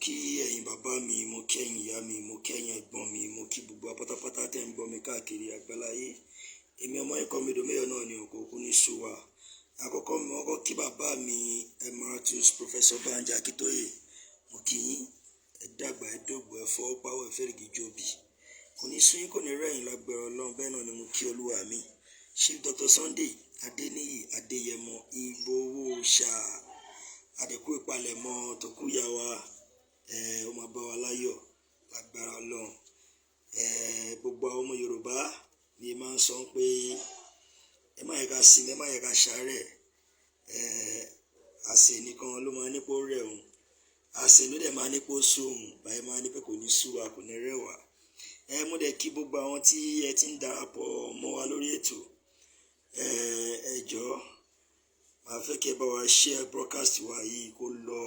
kí ẹ̀yin bàbá mi, mo kí ẹ̀yin ìyá mi, mo kí ẹ̀yin ẹ̀gbọ́n mi, mo kí gbogbo apátápátá tẹ́ ń gbọ́ mi káàkiri àgbáláyé. Èmi ọmọ ikọ̀ mi Dòmẹ́yọ̀ náà ni òkòkú ní ṣùwà. Àkọ́kọ́ mi wọ́n kọ́ kí bàbá mi Emeritus Professor Banji Akíntóyè. Mo kí yín, ẹ dàgbà, ẹ dògbò, ẹ fọ́ pawọ́, ẹ fẹ́rìgì jòbì. Kò ní sú yín, kò ní rẹ̀yìn lágbára Ọlọ́run. Bẹ́ẹ̀ náà ni mo kí olúwa mi. Chief Dr. Sunday Adéníyì Adéyẹmọ Ìgbòho ṣáà. Àdẹ̀kú ìpalẹ̀mọ́ tó kú yá wa. Ó máa bá wa láyọ̀ lágbára Ọlọ́run. Gbogbo àwọn ọmọ Yorùbá ni máa ń sọ pé ẹ má yẹ ká sinmi, ẹ má yẹ ká ṣàárẹ̀. Àṣẹ nìkan ló máa nípò rẹ̀ òun. Àṣẹ ló dẹ̀ máa nípò sóhun. Báyìí máa ní pé kò ní sú wa, kò ní rẹ̀ wá. Mo dẹ̀ kí gbogbo àwọn tí ẹ ti ń darapọ̀ mọ́ wa lórí ètò. Ẹ jọ̀ọ́, màá fẹ́ kí ẹ bá wa share broadcast wa yìí kó lọ.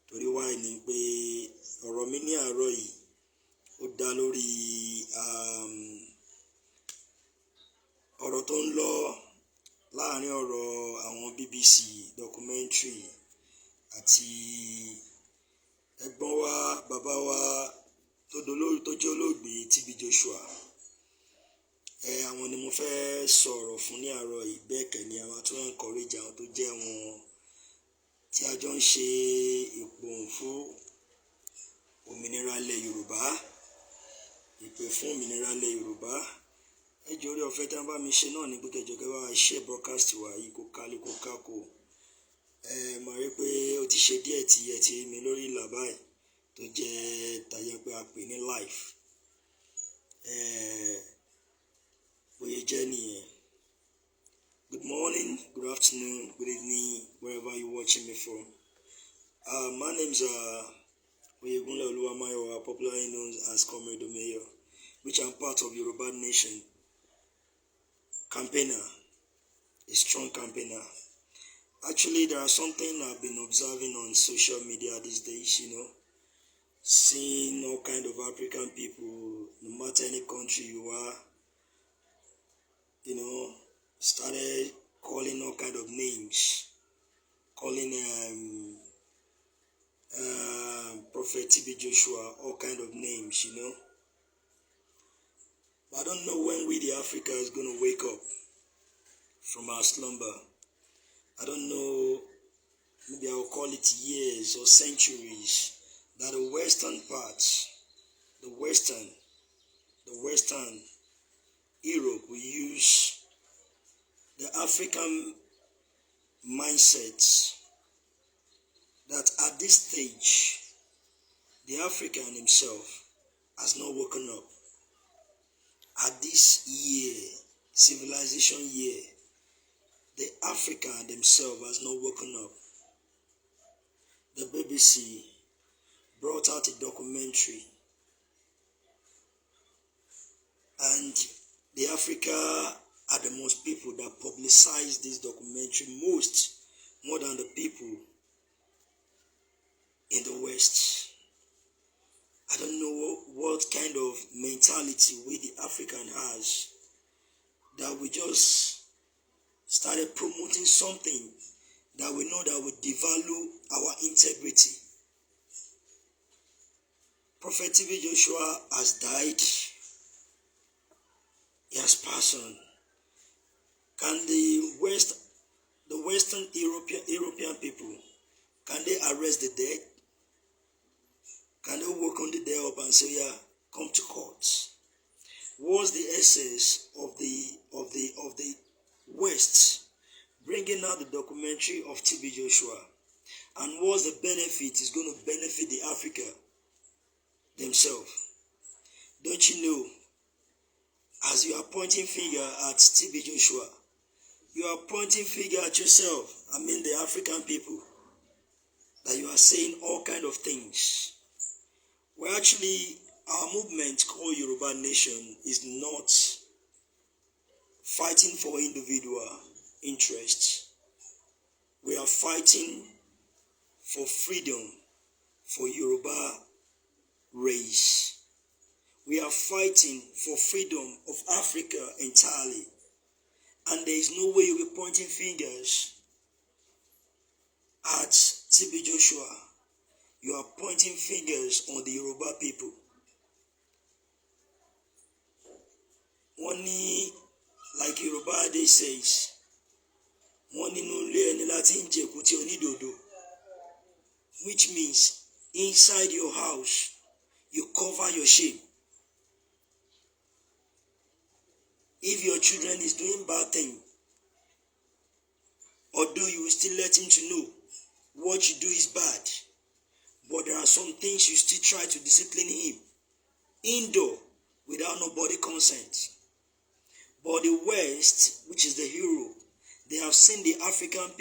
Torí wáyé ni pé ọ̀rọ̀ mi ní àárọ̀ yìí ó dá lórí ọ̀rọ̀ tó ń lọ láàrin ọ̀rọ̀ àwọn BBC documentary àti ẹ̀gbọ́n wa, bàbá wa tó jẹ́ olóògbé TB Joshua. Àwọn ni mo fẹ́ sọ̀rọ̀ fún ní àárọ̀ yìí. Bẹ́ẹ̀ kẹ́ ni àwọn tó ń encourage àwọn tó jẹ́ wọn tí a jọ ń ṣe ìpòhùn fún òmìnira ilẹ̀ Yorùbá, ìpè fún òmìnira ilẹ̀ Yorùbá. Ẹ jọ̀ọ́, orí ọ̀fẹ́ tí wọ́n bá mi ṣe náà ní pé kẹjọ kẹ́ bá wa share broadcast wa yìí kó kálé kó kákó. Màá rí pé ó ti ṣe díẹ̀ tí ẹ ti rí mi lórí ìlà báyìí tó jẹ́ tàyẹ pé a pè ní live. Bóyá jẹ́ nìyẹn. Good morning, good afternoon, good evening, wherever you're watching me from. My name's Oyegunle Oluwamayowa, popularly known as Comrade Dòmẹ́yọ̀, which I'm part of Yoruba Nation campaigner, a strong campaigner. Actually, there are something I've been observing on social media these days, seeing all kind of African people, no matter any country you are, started calling all kind of names, calling Prophet TB Joshua all kind of names, But I don't know when we the Africa is going to wake up from our slumber. I don't know, maybe I'll call it years or centuries, that the western parts, the western Europe will use the African mindset that at this stage, the African himself has not woken up. At this year, civilization year, the African themselves has not woken up. The BBC brought out a documentary, and the Africa are the most people that publicize this documentary more than the people in the West. I don't know what kind of mentality we the African has, that we just started promoting something that we know that would devalue our integrity. Prophet TB Joshua has died. He has passed on. Can the Western European people, can they arrest the dead? Can they walk on the dead up and say, yeah, come to court? What's the essence of the West bringing out the documentary of TB Joshua? And what's the benefit is going to benefit the Africa themselves? Don't you know, as you are pointing finger at TB Joshua, you are pointing finger at yourself, the African people, that you are saying all kind of things. Well, actually, our movement called Yoruba Nation is not fighting for individual interests. We are fighting for freedom for Yoruba race. We are fighting for freedom of Africa entirely. And there is no way you'll be pointing fingers at TB Joshua. You are pointing fingers on the Yoruba people. One, like Yoruba they says, one in Latin onidodo, which means inside your house you cover your shame. If your children is doing bad thing, although you will still let him to know what you do is bad, but there are some things you still try to discipline him indoor without nobody consent. But the West, which is the Europe, they have seen the African people